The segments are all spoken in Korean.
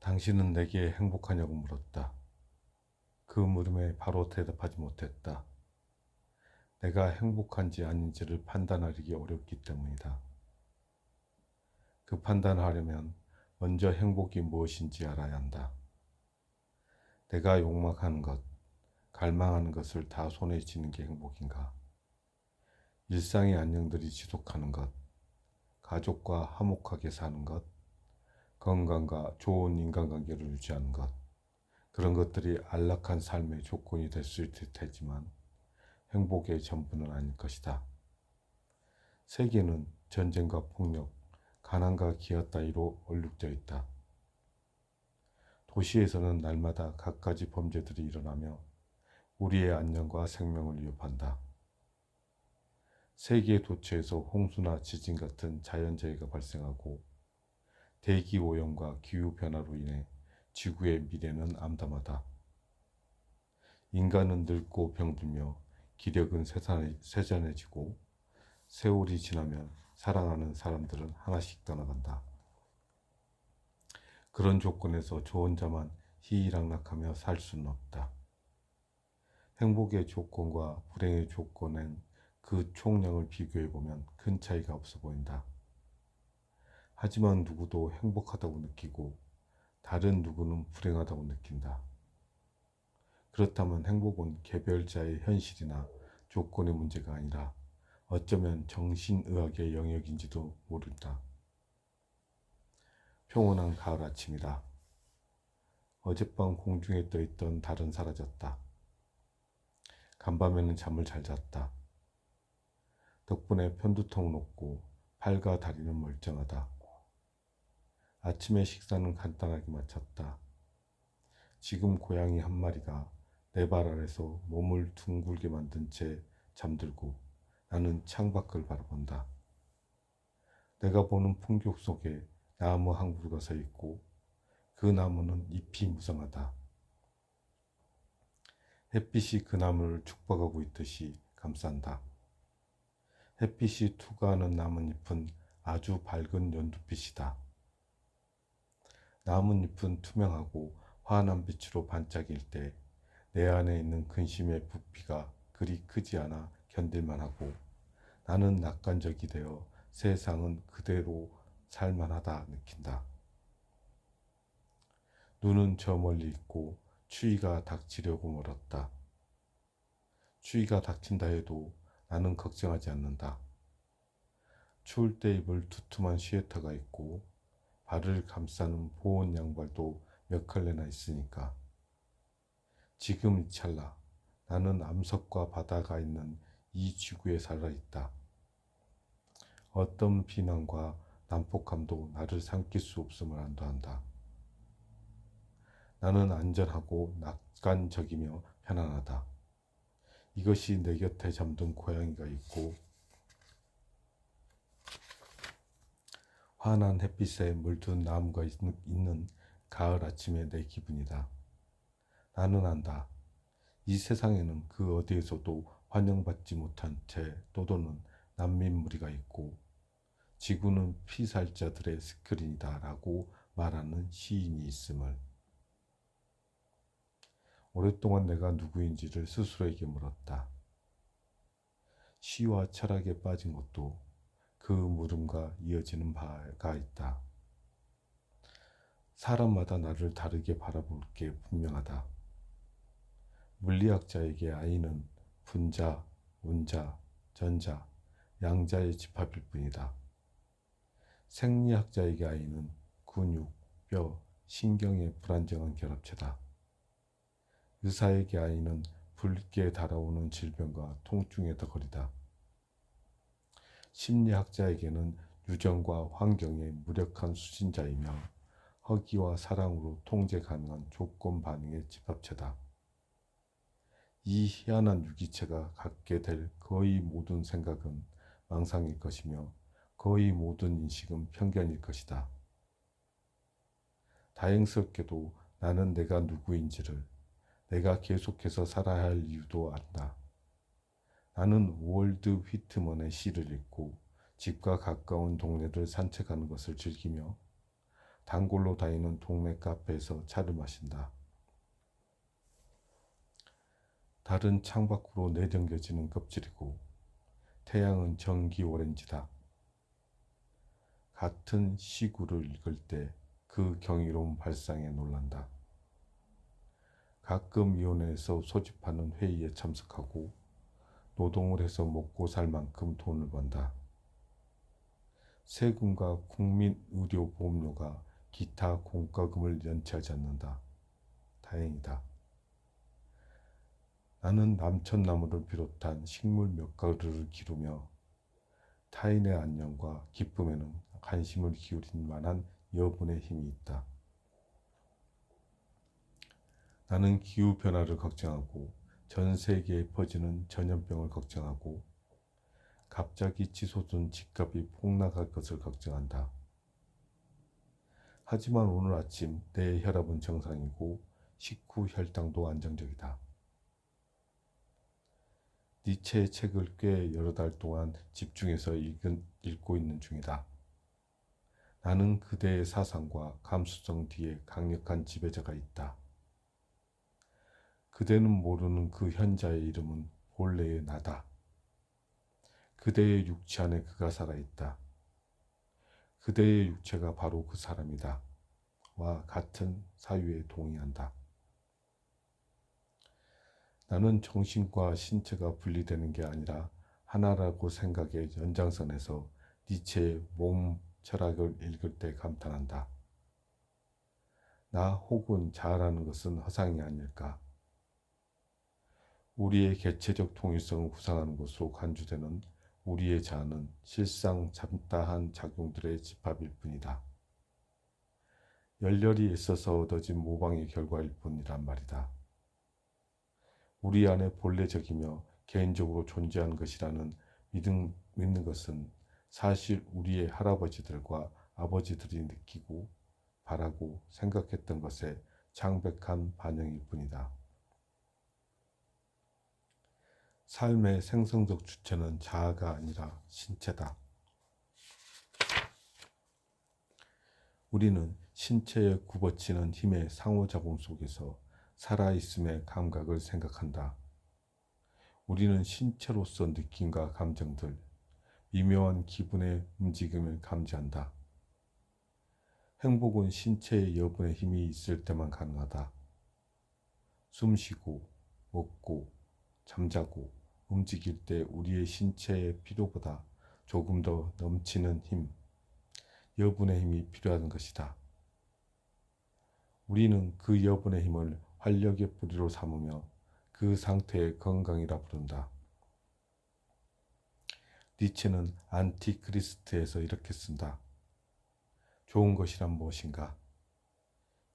당신은 내게 행복하냐고 물었다. 그 물음에 바로 대답하지 못했다. 내가 행복한지 아닌지를 판단하기 어렵기 때문이다. 그 판단하려면 먼저 행복이 무엇인지 알아야 한다. 내가 욕망하는 것, 갈망하는 것을 다 손에 쥐는 게 행복인가? 일상의 안녕들이 지속하는 것, 가족과 화목하게 사는 것, 건강과 좋은 인간관계를 유지하는 것, 그런 것들이 안락한 삶의 조건이 될 수 있을 테지만 행복의 전부는 아닐 것이다. 세계는 전쟁과 폭력, 가난과 기아 따위로 얼룩져 있다. 도시에서는 날마다 갖가지 범죄들이 일어나며 우리의 안녕과 생명을 위협한다. 세계 도처에서 홍수나 지진 같은 자연재해가 발생하고 대기오염과 기후변화로 인해 지구의 미래는 암담하다. 인간은 늙고 병들며 기력은 세잔해지고 세월이 지나면 사랑하는 사람들은 하나씩 떠나간다. 그런 조건에서 저 혼자만 희희락락하며 살 수는 없다. 행복의 조건과 불행의 조건엔 그 총량을 비교해보면 큰 차이가 없어 보인다. 하지만 누구도 행복하다고 느끼고 다른 누구는 불행하다고 느낀다. 그렇다면 행복은 개별자의 현실이나 조건의 문제가 아니라 어쩌면 정신의학의 영역인지도 모른다. 평온한 가을 아침이다. 어젯밤 공중에 떠있던 달은 사라졌다. 간밤에는 잠을 잘 잤다. 덕분에 편두통 녹고 팔과 다리는 멀쩡하다. 아침의 식사는 간단하게 마쳤다. 지금 고양이 한 마리가 내 발 아래서 몸을 둥글게 만든 채 잠들고 나는 창밖을 바라본다. 내가 보는 풍경 속에 나무 한 그루가 서 있고 그 나무는 잎이 무성하다. 햇빛이 그 나무를 축복하고 있듯이 감싼다. 햇빛이 투과하는 나뭇잎은 아주 밝은 연두빛이다. 나뭇잎은 투명하고 환한 빛으로 반짝일 때 내 안에 있는 근심의 부피가 그리 크지 않아 견딜만하고 나는 낙관적이 되어 세상은 그대로 살만하다 느낀다. 눈은 저 멀리 있고 추위가 닥치려고 멀었다. 추위가 닥친다 해도 나는 걱정하지 않는다. 추울 때 입을 두툼한 시애터가 있고 발을 감싸는 보온 양발도 몇 켤레나 있으니까. 지금 이 찰나 나는 암석과 바다가 있는 이 지구에 살아있다. 어떤 비난과 난폭함도 나를 삼킬 수 없음을 안도한다. 나는 안전하고 낙관적이며 편안하다. 이것이 내 곁에 잠든 고양이가 있고 환한 햇빛에 물든 나무가 있는 가을 아침의 내 기분이다. 나는 안다. 이 세상에는 그 어디에서도 환영받지 못한 채 떠도는 난민 무리가 있고 지구는 피살자들의 스크린이다 라고 말하는 시인이 있음을. 오랫동안 내가 누구인지를 스스로에게 물었다. 시와 철학에 빠진 것도 그 물음과 이어지는 바가 있다. 사람마다 나를 다르게 바라볼 게 분명하다. 물리학자에게 아이는 분자, 운자, 전자, 양자의 집합일 뿐이다. 생리학자에게 아이는 근육, 뼈, 신경의 불안정한 결합체다. 의사에게 아이는 붉게 달아오는 질병과 통증의 덩어리다. 심리학자에게는 유전과 환경의 무력한 수신자이며 허기와 사랑으로 통제 가능한 조건 반응의 집합체다. 이 희한한 유기체가 갖게 될 거의 모든 생각은 망상일 것이며 거의 모든 인식은 편견일 것이다. 다행스럽게도 나는 내가 누구인지를, 내가 계속해서 살아야 할 이유도 안다. 나는 월드 휘트먼의 시를 읽고 집과 가까운 동네를 산책하는 것을 즐기며 단골로 다니는 동네 카페에서 차를 마신다. 달은 창밖으로 내정겨지는 껍질이고 태양은 전기 오렌지다. 같은 시구를 읽을 때 그 경이로운 발상에 놀란다. 가끔 위원회에서 소집하는 회의에 참석하고 노동을 해서 먹고 살 만큼 돈을 번다. 세금과 국민의료보험료가 기타 공과금을 연체하지 않는다. 다행이다. 나는 남천나무를 비롯한 식물 몇 가루를 기르며 타인의 안녕과 기쁨에는 관심을 기울일 만한 여분의 힘이 있다. 나는 기후변화를 걱정하고 전 세계에 퍼지는 전염병을 걱정하고 갑자기 치솟은 집값이 폭락할 것을 걱정한다. 하지만 오늘 아침 내 혈압은 정상이고 식후 혈당도 안정적이다. 니체의 책을 꽤 여러 달 동안 집중해서 읽고 있는 중이다. 나는 그대의 사상과 감수성 뒤에 강력한 지배자가 있다. 그대는 모르는 그 현자의 이름은 본래의 나다. 그대의 육체 안에 그가 살아있다. 그대의 육체가 바로 그 사람이다. 와 같은 사유에 동의한다. 나는 정신과 신체가 분리되는 게 아니라 하나라고 생각의 연장선에서 니체의 몸 철학을 읽을 때 감탄한다. 나 혹은 자아라는 것은 허상이 아닐까. 우리의 개체적 통일성을 구상하는 것으로 간주되는 우리의 자아는 실상 잡다한 작용들의 집합일 뿐이다. 열렬히 애써서 얻어진 모방의 결과일 뿐이란 말이다. 우리 안에 본래적이며 개인적으로 존재하는 것이라는 믿는 것은 사실 우리의 할아버지들과 아버지들이 느끼고 바라고 생각했던 것의 창백한 반영일 뿐이다. 삶의 생성적 주체는 자아가 아니라 신체다. 우리는 신체에 굽어치는 힘의 상호작용 속에서 살아있음의 감각을 생각한다. 우리는 신체로서 느낌과 감정들, 미묘한 기분의 움직임을 감지한다. 행복은 신체의 여분의 힘이 있을 때만 가능하다. 숨쉬고, 먹고, 잠자고, 움직일 때 우리의 신체의 필요보다 조금 더 넘치는 힘, 여분의 힘이 필요한 것이다. 우리는 그 여분의 힘을 활력의 뿌리로 삼으며 그 상태의 건강이라 부른다. 니체는 안티크리스트에서 이렇게 쓴다. 좋은 것이란 무엇인가?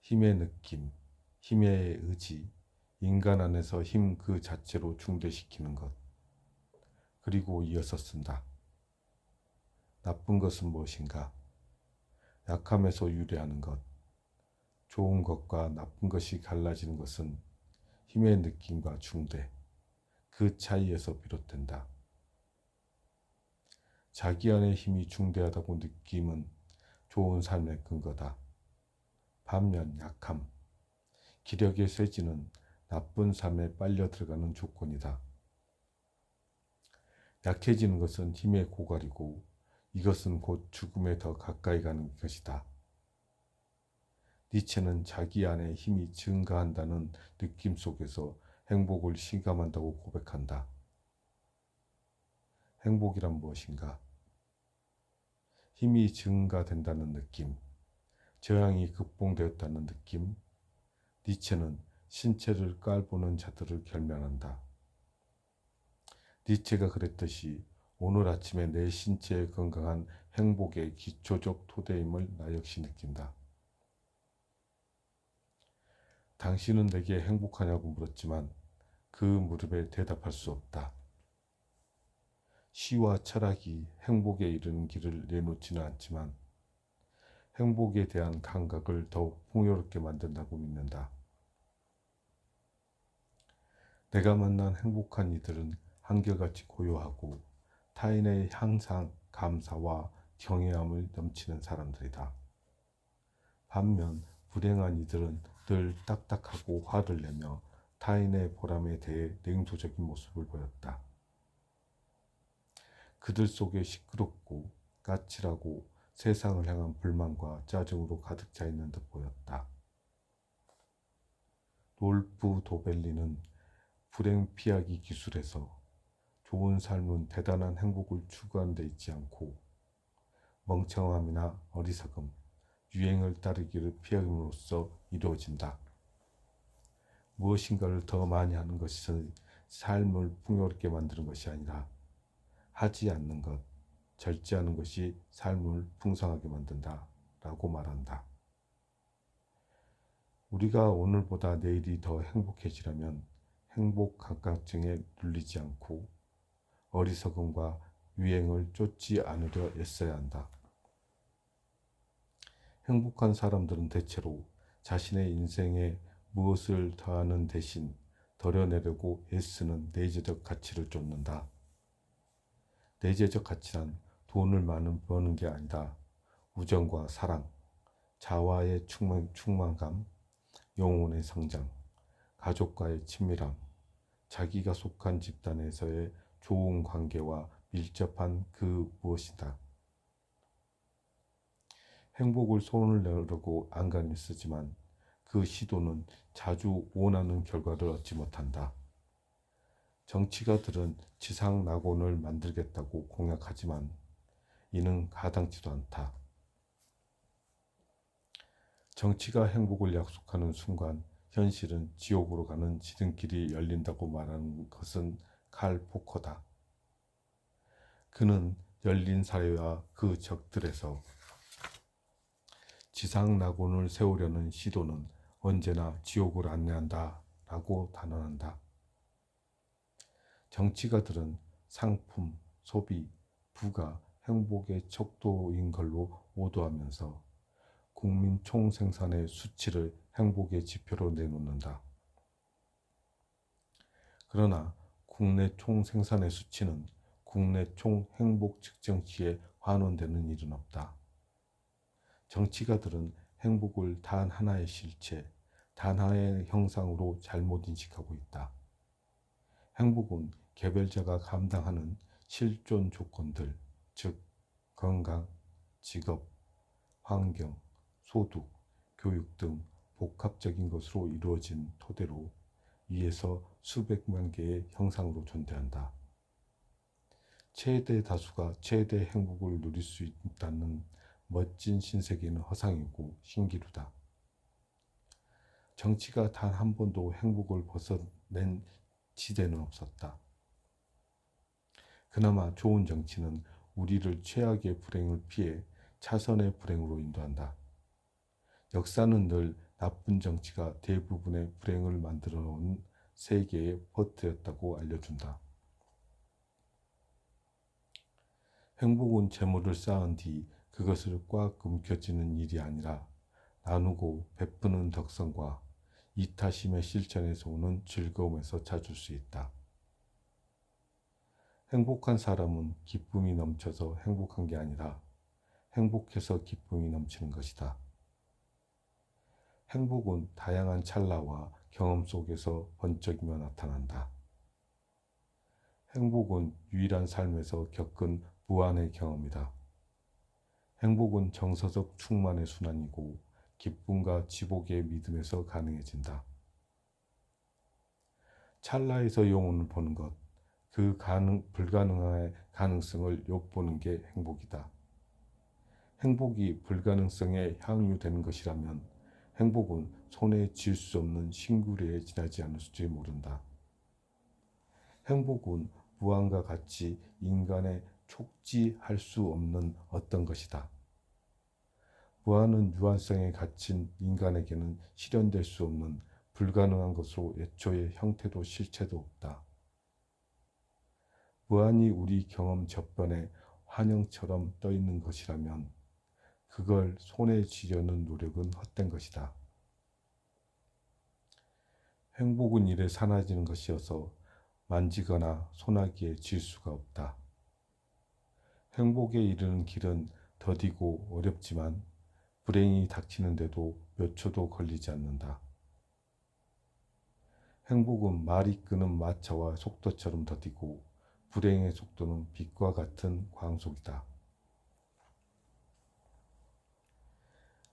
힘의 느낌, 힘의 의지, 인간 안에서 힘 그 자체로 중대시키는 것. 그리고 이어서 쓴다. 나쁜 것은 무엇인가? 약함에서 유래하는 것. 좋은 것과 나쁜 것이 갈라지는 것은 힘의 느낌과 중대, 그 차이에서 비롯된다. 자기 안의 힘이 중대하다고 느낌은 좋은 삶의 근거다. 반면 약함, 기력의 쇠지는 나쁜 삶에 빨려 들어가는 조건이다. 약해지는 것은 힘의 고갈이고 이것은 곧 죽음에 더 가까이 가는 것이다. 니체는 자기 안에 힘이 증가한다는 느낌 속에서 행복을 실감한다고 고백한다. 행복이란 무엇인가? 힘이 증가된다는 느낌, 저항이 극복되었다는 느낌. 니체는 신체를 깔보는 자들을 결면한다. 니체가 그랬듯이 오늘 아침에 내 신체의 건강한 행복의 기초적 토대임을 나 역시 느낀다. 당신은 내게 행복하냐고 물었지만 그 물음에 대답할 수 없다. 시와 철학이 행복에 이르는 길을 내놓지는 않지만 행복에 대한 감각을 더욱 풍요롭게 만든다고 믿는다. 내가 만난 행복한 이들은 한결같이 고요하고 타인의 항상 감사와 경외함을 넘치는 사람들이다. 반면 불행한 이들은 늘 딱딱하고 화를 내며 타인의 보람에 대해 냉소적인 모습을 보였다. 그들 속에 시끄럽고 까칠하고 세상을 향한 불만과 짜증으로 가득 차 있는 듯 보였다. 롤프 도벨리는 불행 피하기 기술에서 좋은 삶은 대단한 행복을 추구하는 데 있지 않고 멍청함이나 어리석음, 유행을 따르기를 피함으로써 이루어진다. 무엇인가를 더 많이 하는 것이 삶을 풍요롭게 만드는 것이 아니라 하지 않는 것, 절제하는 것이 삶을 풍성하게 만든다 라고 말한다. 우리가 오늘보다 내일이 더 행복해지려면 행복 강박증에 눌리지 않고 어리석음과 유행을 쫓지 않으려 애써야 한다. 행복한 사람들은 대체로 자신의 인생에 무엇을 더하는 대신 덜어내려고 애쓰는 내재적 가치를 쫓는다. 내재적 가치란 돈을 많이 버는 게 아니라 우정과 사랑, 자아의 충만감, 영혼의 성장, 가족과의 친밀함, 자기가 속한 집단에서의 좋은 관계와 밀접한 그 무엇이다. 행복을 손을 내려고 안간히 쓰지만 그 시도는 자주 원하는 결과를 얻지 못한다. 정치가들은 지상 낙원을 만들겠다고 공약하지만 이는 가당치도 않다. 정치가 행복을 약속하는 순간 현실은 지옥으로 가는 지름길이 열린다고 말하는 것은 칼 포커다. 그는 열린 사회와 그 적들에서 지상 낙원을 세우려는 시도는 언제나 지옥을 안내한다 라고 단언한다. 정치가들은 상품, 소비, 부가 행복의 척도인 걸로 오도하면서 국민 총생산의 수치를 행복의 지표로 내놓는다. 그러나 국내 총생산의 수치는 국내 총행복 측정치에 환원되는 일은 없다. 정치가들은 행복을 단 하나의 실체, 단 하나의 형상으로 잘못 인식하고 있다. 행복은 개별자가 감당하는 실존 조건들, 즉 건강, 직업, 환경, 소득, 교육 등 복합적인 것으로 이루어진 토대로 위에서 수백만 개의 형상으로 존재한다. 최대 다수가 최대 행복을 누릴 수 있다는 멋진 신세계는 허상이고 신기루다. 정치가 단 한 번도 행복을 벗어낸 시대는 없었다. 그나마 좋은 정치는 우리를 최악의 불행을 피해 차선의 불행으로 인도한다. 역사는 늘 나쁜 정치가 대부분의 불행을 만들어 온 세계의 퍼트였다고 알려준다. 행복은 재물을 쌓은 뒤 그것을 꽉 움켜쥐는 일이 아니라 나누고 베푸는 덕성과 이타심의 실천에서 오는 즐거움에서 찾을 수 있다. 행복한 사람은 기쁨이 넘쳐서 행복한 게 아니라 행복해서 기쁨이 넘치는 것이다. 행복은 다양한 찰나와 경험 속에서 번쩍이며 나타난다. 행복은 유일한 삶에서 겪은 무한의 경험이다. 행복은 정서적 충만의 순환이고 기쁨과 지복의 믿음에서 가능해진다. 찰나에서 영혼을 보는 것, 그 불가능한 가능성을 엿보는 게 행복이다. 행복이 불가능성에 향유되는 것이라면 행복은 손에 쥘 수 없는 신구리에 지나지 않을지 모른다. 행복은 무한과 같이 인간의 촉지할 수 없는 어떤 것이다. 무한은 유한성에 갇힌 인간에게는 실현될 수 없는 불가능한 것으로 애초에 형태도 실체도 없다. 무한이 우리 경험 저변에 환영처럼 떠있는 것이라면 그걸 손에 쥐려는 노력은 헛된 것이다. 행복은 이래 사라지는 것이어서 만지거나 손아귀에 쥘 수가 없다. 행복에 이르는 길은 더디고 어렵지만 불행이 닥치는데도 몇 초도 걸리지 않는다. 행복은 말이 끄는 마차와 속도처럼 더디고 불행의 속도는 빛과 같은 광속이다.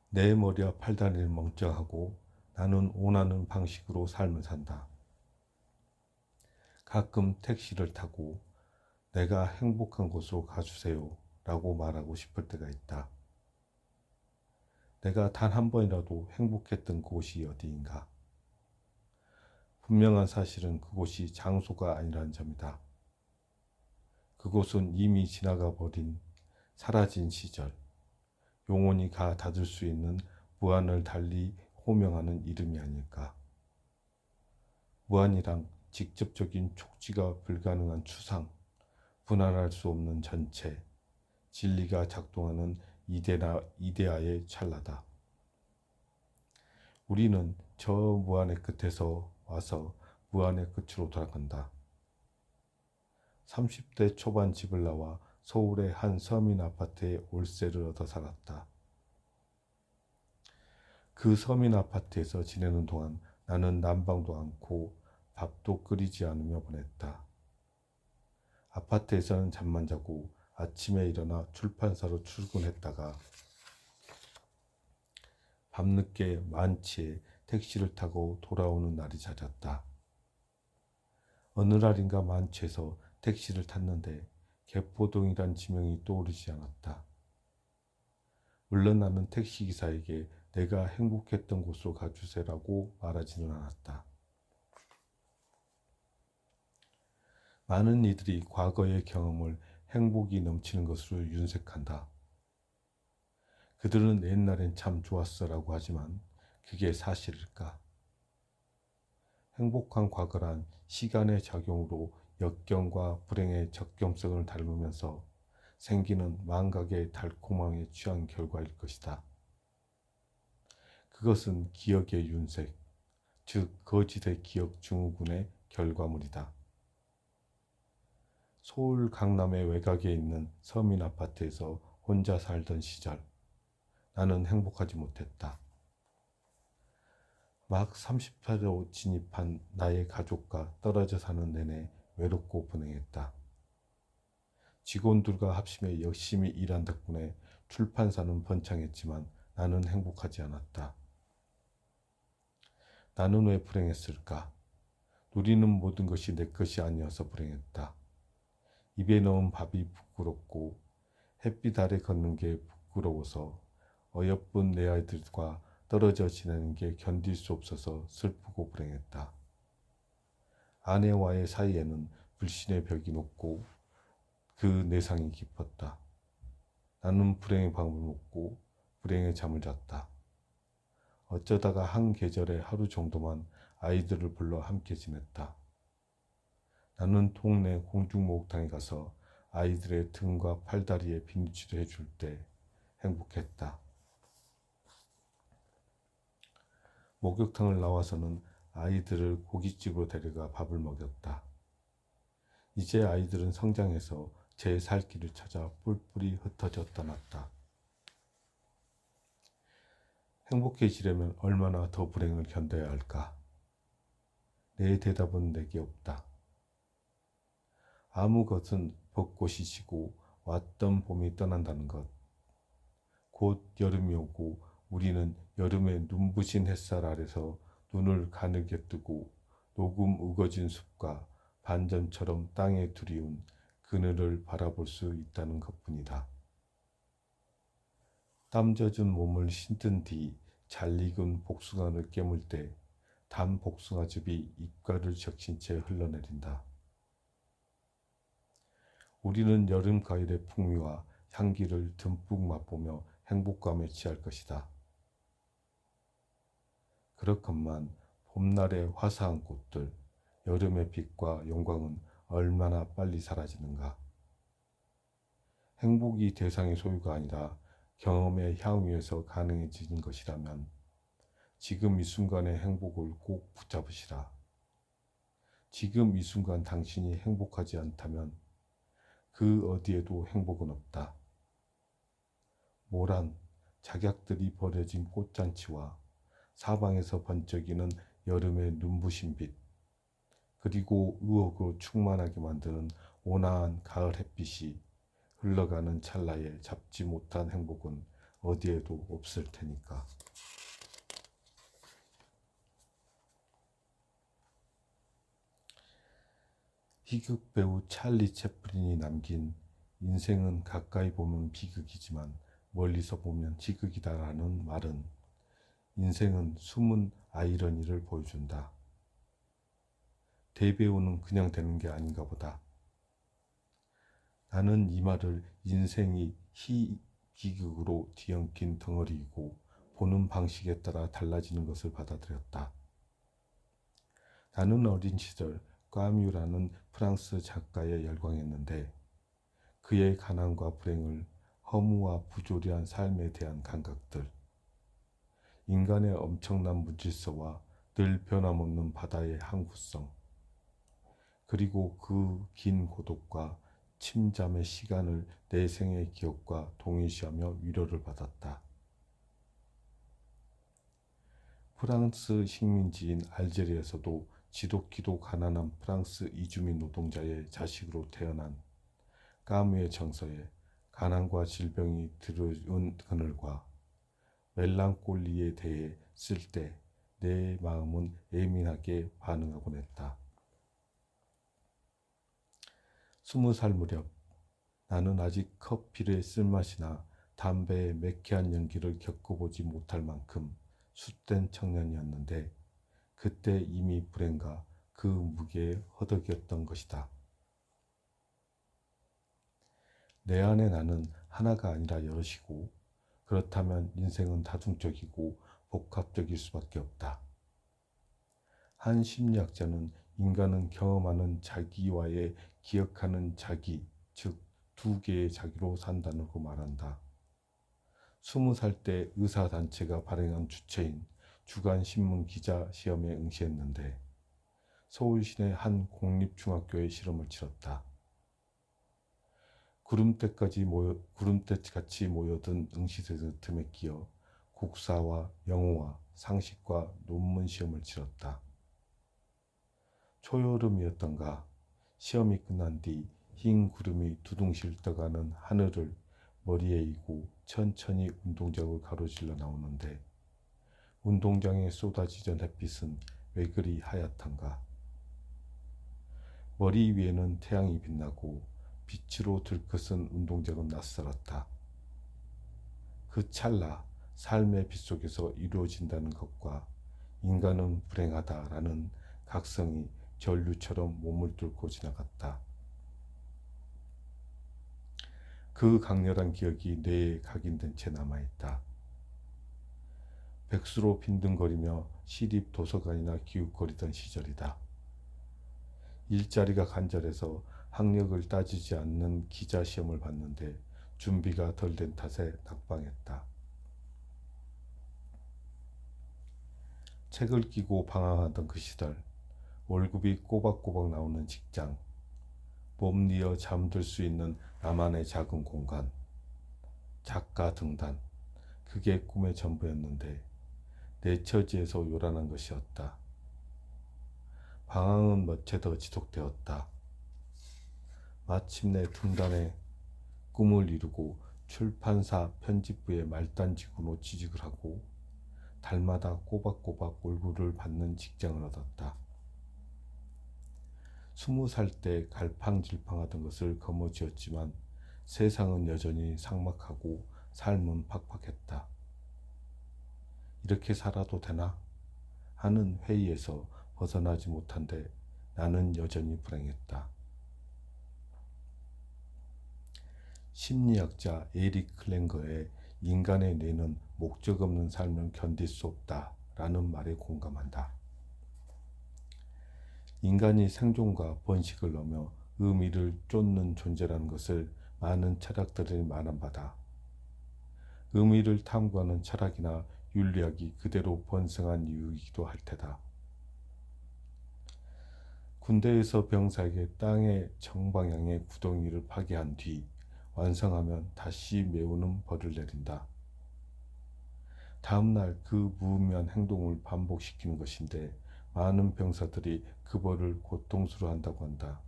내 머리와 팔다리는 멍청하고 나는 원하는 방식으로 삶을 산다. 가끔 택시를 타고 내가 행복한 곳으로 가주세요 라고 말하고 싶을 때가 있다. 내가 단 한 번이라도 행복했던 곳이 어디인가? 분명한 사실은 그곳이 장소가 아니라는 점이다. 그곳은 이미 지나가 버린 사라진 시절, 영원히 가 닫을 수 있는 무한을 달리 호명하는 이름이 아닐까. 무한이란 직접적인 촉지가 불가능한 추상, 분할할 수 없는 전체, 진리가 작동하는 이데아의 찰나다. 우리는 저 무한의 끝에서 와서 무한의 끝으로 돌아간다. 30대 초반 집을 나와 서울의 한 서민 아파트에 월세를 얻어 살았다. 그 서민 아파트에서 지내는 동안 나는 난방도 않고 밥도 끓이지 않으며 보냈다. 아파트에서는 잠만 자고 아침에 일어나 출판사로 출근했다가 밤늦게 만치에 택시를 타고 돌아오는 날이 잦았다. 어느 날인가 만취해서 택시를 탔는데 개포동이란 지명이 떠오르지 않았다. 물론 나는 택시기사에게 내가 행복했던 곳으로 가주세라고 말하지는 않았다. 많은 이들이 과거의 경험을 행복이 넘치는 것으로 윤색한다. 그들은 옛날엔 참 좋았어라고 하지만 그게 사실일까? 행복한 과거란 시간의 작용으로 역경과 불행의 적경성을 닮으면서 생기는 망각의 달콤함에 취한 결과일 것이다. 그것은 기억의 윤색, 즉 거짓의 기억 증후군의 결과물이다. 서울 강남의 외곽에 있는 서민 아파트에서 혼자 살던 시절, 나는 행복하지 못했다. 막 30살로 진입한 나의 가족과 떨어져 사는 내내 외롭고 불행했다. 직원들과 합심해 열심히 일한 덕분에 출판사는 번창했지만 나는 행복하지 않았다. 나는 왜 불행했을까? 누리는 모든 것이 내 것이 아니어서 불행했다. 입에 넣은 밥이 부끄럽고 햇빛 아래 걷는 게 부끄러워서 어여쁜 내 아이들과 떨어져 지내는 게 견딜 수 없어서 슬프고 불행했다. 아내와의 사이에는 불신의 벽이 높고 그 내상이 깊었다. 나는 불행의 밥을 먹고 불행의 잠을 잤다. 어쩌다가 한 계절에 하루 정도만 아이들을 불러 함께 지냈다. 나는 동네 공중목욕탕에 가서 아이들의 등과 팔다리에 비누칠을 해줄 때 행복했다. 목욕탕을 나와서는 아이들을 고깃집으로 데려가 밥을 먹였다. 이제 아이들은 성장해서 제 살 길을 찾아 뿔뿔이 흩어져 떠났다. 행복해지려면 얼마나 더 불행을 견뎌야 할까? 내 대답은 내게 없다. 아무 것은 벚꽃이 지고 왔던 봄이 떠난다는 것. 곧 여름이 오고 우리는 여름의 눈부신 햇살 아래서 눈을 가늘게 뜨고 녹음 우거진 숲과 반전처럼 땅에 두리운 그늘을 바라볼 수 있다는 것뿐이다. 땀 젖은 몸을 씻은 뒤 잘 익은 복숭아를 깨물 때 단 복숭아즙이 입가를 적신 채 흘러내린다. 우리는 여름 과일의 풍미와 향기를 듬뿍 맛보며 행복감에 취할 것이다. 그렇건만 봄날의 화사한 꽃들, 여름의 빛과 영광은 얼마나 빨리 사라지는가. 행복이 대상의 소유가 아니라 경험의 향유에서 가능해지는 것이라면 지금 이 순간의 행복을 꼭 붙잡으시라. 지금 이 순간 당신이 행복하지 않다면 그 어디에도 행복은 없다. 모란, 작약들이 버려진 꽃잔치와 사방에서 번쩍이는 여름의 눈부신 빛, 그리고 의욕으로 충만하게 만드는 온화한 가을 햇빛이 흘러가는 찰나에 잡지 못한 행복은 어디에도 없을 테니까. 희극 배우 찰리 채플린이 남긴 인생은 가까이 보면 비극이지만 멀리서 보면 희극이다라는 말은 인생은 숨은 아이러니를 보여준다. 대배우는 그냥 되는 게 아닌가 보다. 나는 이 말을 인생이 희비극으로 뒤엉킨 덩어리이고 보는 방식에 따라 달라지는 것을 받아들였다. 나는 어린 시절 까뮤라는 프랑스 작가에 열광했는데 그의 가난과 불행을, 허무와 부조리한 삶에 대한 감각들, 인간의 엄청난 무질서와 늘 변함없는 바다의 항구성, 그리고 그 긴 고독과 침잠의 시간을 내 생의 기억과 동일시하며 위로를 받았다. 프랑스 식민지인 알제리에서도 지독히도 가난한 프랑스 이주민 노동자의 자식으로 태어난 까뮤의 정서에 가난과 질병이 들어온 그늘과 멜랑콜리에 대해 쓸 때 내 마음은 예민하게 반응하곤 했다. 20살 무렵 나는 아직 커피의 쓸맛이나 담배의 매캐한 연기를 겪어보지 못할 만큼 숫된 청년이었는데 그때 이미 불행과 그 무게에 허덕였던 것이다. 내 안에 나는 하나가 아니라 여럿이고 그렇다면 인생은 다중적이고 복합적일 수밖에 없다. 한 심리학자는 인간은 경험하는 자기와의 기억하는 자기, 즉 두 개의 자기로 산다고 말한다. 20살 때 의사단체가 발행한 주체인 주간신문 기자 시험에 응시했는데 서울시내 한 공립중학교에 실험을 치렀다. 구름대같이 모여든 응시생들 틈에 끼어 국사와 영어와 상식과 논문 시험을 치렀다. 초여름이었던가 시험이 끝난 뒤 흰 구름이 두둥실 떠가는 하늘을 머리에 이고 천천히 운동장을 가로질러 나오는데 운동장에 쏟아지던 햇빛은 왜 그리 하얗던가. 머리 위에는 태양이 빛나고 빛으로 들것은 운동장은 낯설었다. 그 찰나 삶의 빛 속에서 이루어진다는 것과 인간은 불행하다라는 각성이 전류처럼 몸을 뚫고 지나갔다. 그 강렬한 기억이 뇌에 각인된 채 남아있다. 백수로 빈둥거리며 시립 도서관이나 기웃거리던 시절이다. 일자리가 간절해서 학력을 따지지 않는 기자 시험을 봤는데 준비가 덜 된 탓에 낙방했다. 책을 끼고 방황하던 그 시절, 월급이 꼬박꼬박 나오는 직장, 몸 뉘어 잠들 수 있는 나만의 작은 공간, 작가 등단, 그게 꿈의 전부였는데 내 처지에서 요란한 것이었다. 방황은 몇 채 더 지속되었다. 마침내 등단의 꿈을 이루고 출판사 편집부의 말단직으로 취직을 하고 달마다 꼬박꼬박 월급을 받는 직장을 얻었다. 20살 때 갈팡질팡하던 것을 거머쥐었지만 세상은 여전히 삭막하고 삶은 팍팍했다. 이렇게 살아도 되나? 하는 회의에서 벗어나지 못한데 나는 여전히 불행했다. 심리학자 에릭 클랭거의 인간의 뇌는 목적 없는 삶을 견딜 수 없다 라는 말에 공감한다. 인간이 생존과 번식을 넘어 의미를 쫓는 존재라는 것을 많은 철학들이 말한 바다. 의미를 탐구하는 철학이나 윤리학이 그대로 번성한 이유이기도 할 테다. 군대에서 병사에게 땅의 정방향의 구덩이를 파괴한 뒤 완성하면 다시 메우는 벌을 내린다. 다음날 그 무의미한 행동을 반복시키는 것인데 많은 병사들이 그 벌을 고통스러워 한다고 한다.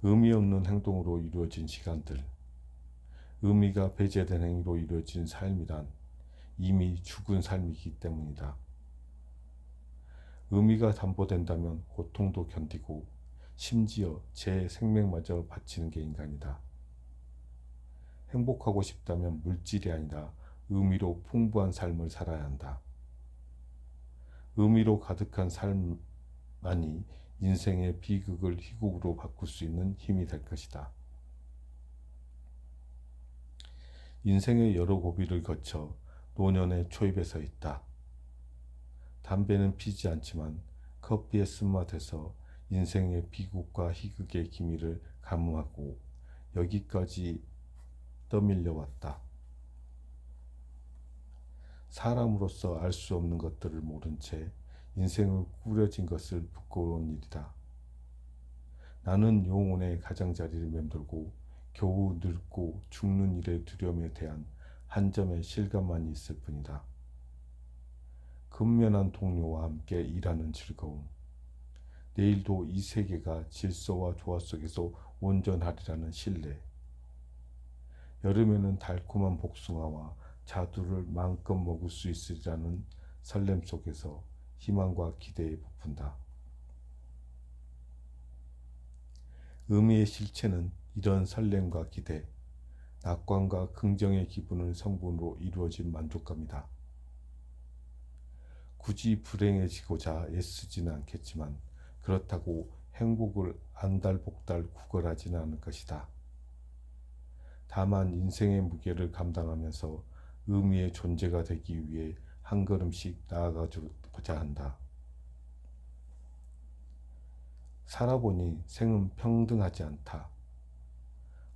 의미 없는 행동으로 이루어진 시간들, 의미가 배제된 행위로 이루어진 삶이란 이미 죽은 삶이기 때문이다. 의미가 담보된다면 고통도 견디고 심지어 제 생명마저 바치는 게 인간이다. 행복하고 싶다면 물질이 아니라 의미로 풍부한 삶을 살아야 한다. 의미로 가득한 삶만이 인생의 비극을 희곡으로 바꿀 수 있는 힘이 될 것이다. 인생의 여러 고비를 거쳐 노년의 초입에 서 있다. 담배는 피지 않지만 커피의 쓴맛에서 인생의 비극과 희극의 기미를 감흥하고 여기까지 떠밀려왔다. 사람으로서 알 수 없는 것들을 모른 채 인생을 꾸려진 것을 부끄러운 일이다. 나는 영혼의 가장자리를 맴돌고 겨우 늙고 죽는 일의 두려움에 대한 한 점의 실감만 있을 뿐이다. 근면한 동료와 함께 일하는 즐거움, 내일도 이 세계가 질서와 조화 속에서 온전하리라는 신뢰, 여름에는 달콤한 복숭아와 자두를 마음껏 먹을 수 있으리라는 설렘 속에서 희망과 기대에 부푼다. 의미의 실체는 이런 설렘과 기대, 낙관과 긍정의 기분을 성분으로 이루어진 만족감이다. 굳이 불행해지고자 애쓰지는 않겠지만 그렇다고 행복을 안달복달 구걸하지는 않을 것이다. 다만 인생의 무게를 감당하면서 의미의 존재가 되기 위해 한 걸음씩 나아가고자 한다. 살아보니 생은 평등하지 않다.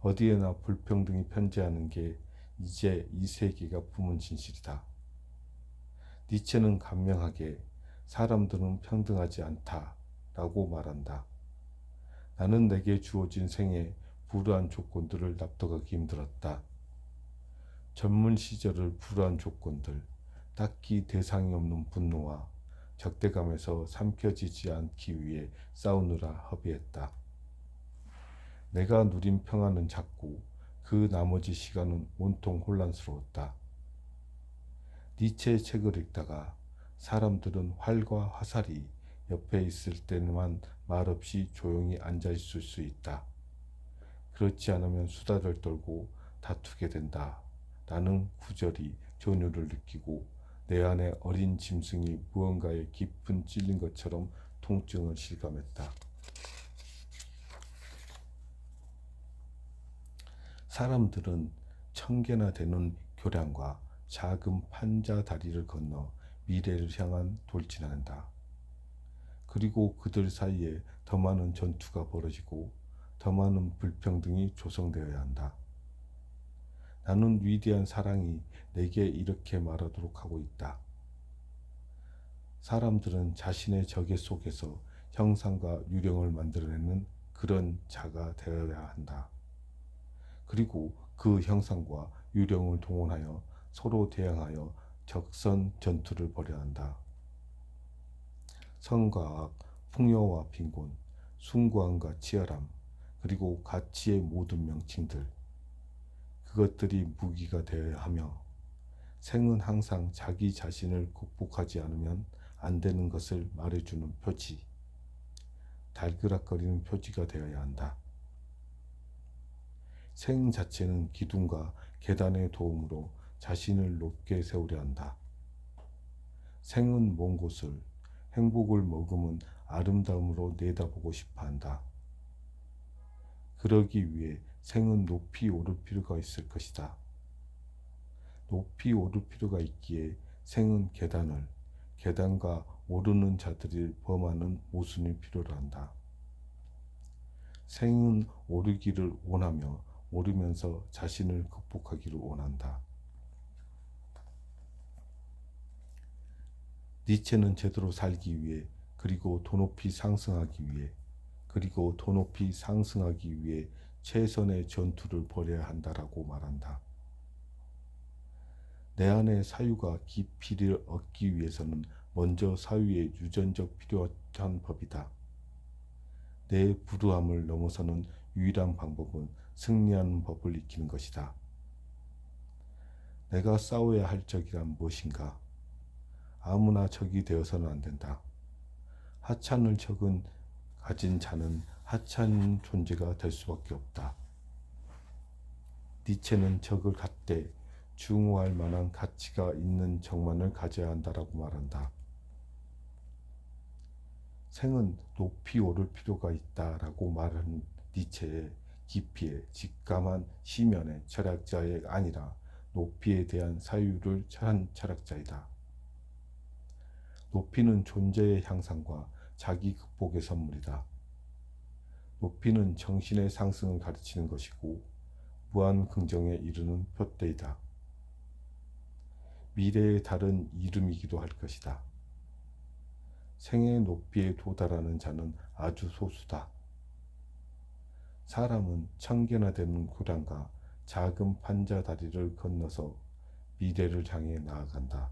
어디에나 불평등이 편재하는 게 이제 이 세계가 품은 진실이다. 니체는 간명하게 사람들은 평등하지 않다라고 말한다. 나는 내게 주어진 생의 불우한 조건들을 납득하기 힘들었다. 젊은 시절을 불우한 조건들, 딱히 대상이 없는 분노와 적대감에서 삼켜지지 않기 위해 싸우느라 허비했다. 내가 누린 평화는 작고 그 나머지 시간은 온통 혼란스러웠다. 니체의 책을 읽다가 사람들은 활과 화살이 옆에 있을 때만 말없이 조용히 앉아있을 수 있다. 그렇지 않으면 수다를 떨고 다투게 된다. 라는 구절이 전율을 느끼고 내 안에 어린 짐승이 무언가에 깊은 찔린 것처럼 통증을 실감했다. 사람들은 1000개나 되는 교량과 작은 판자 다리를 건너 미래를 향한 돌진한다. 그리고 그들 사이에 더 많은 전투가 벌어지고 더 많은 불평등이 조성되어야 한다. 나는 위대한 사랑이 내게 이렇게 말하도록 하고 있다. 사람들은 자신의 적의 속에서 형상과 유령을 만들어내는 그런 자가 되어야 한다. 그리고 그 형상과 유령을 동원하여 서로 대항하여 적선 전투를 벌여야 한다. 성과 악, 풍요와 빈곤, 숭고함과 치열함, 그리고 가치의 모든 명칭들, 그것들이 무기가 되어야 하며 생은 항상 자기 자신을 극복하지 않으면 안 되는 것을 말해주는 표지, 달그락거리는 표지가 되어야 한다. 생 자체는 기둥과 계단의 도움으로 자신을 높게 세우려 한다. 생은 먼 곳을, 행복을 머금은 아름다움으로 내다보고 싶어 한다. 그러기 위해 생은 높이 오를 필요가 있을 것이다. 높이 오를 필요가 있기에 생은 계단과 오르는 자들이 범하는 모순이 필요로 한다. 생은 오르기를 원하며 오르면서 자신을 극복하기를 원한다. 니체는 제대로 살기 위해 그리고 더 높이 상승하기 위해 최선의 전투를 벌여야 한다라고 말한다. 내 안의 사유가 깊이를 얻기 위해서는 먼저 사유의 유전적 필요한 법이다. 내 불우함을 넘어서는 유일한 방법은 승리하는 법을 익히는 것이다. 내가 싸워야 할 적이란 무엇인가? 아무나 적이 되어서는 안 된다. 하찮을 적은 가진 자는 하찮은 존재가 될 수밖에 없다. 니체는 적을 갖되 중후할 만한 가치가 있는 적만을 가져야 한다라고 말한다. 생은 높이 오를 필요가 있다라고 말하는 니체의 깊이에 직감한 시면의 철학자의 아니라 높이에 대한 사유를 한 철학자이다. 높이는 존재의 향상과 자기 극복의 선물이다. 높이는 정신의 상승을 가르치는 것이고 무한 긍정에 이르는 표대이다. 미래의 다른 이름이기도 할 것이다. 생의 높이에 도달하는 자는 아주 소수다. 사람은 1000개나 되는 구량과 작은 판자 다리를 건너서 미래를 향해 나아간다.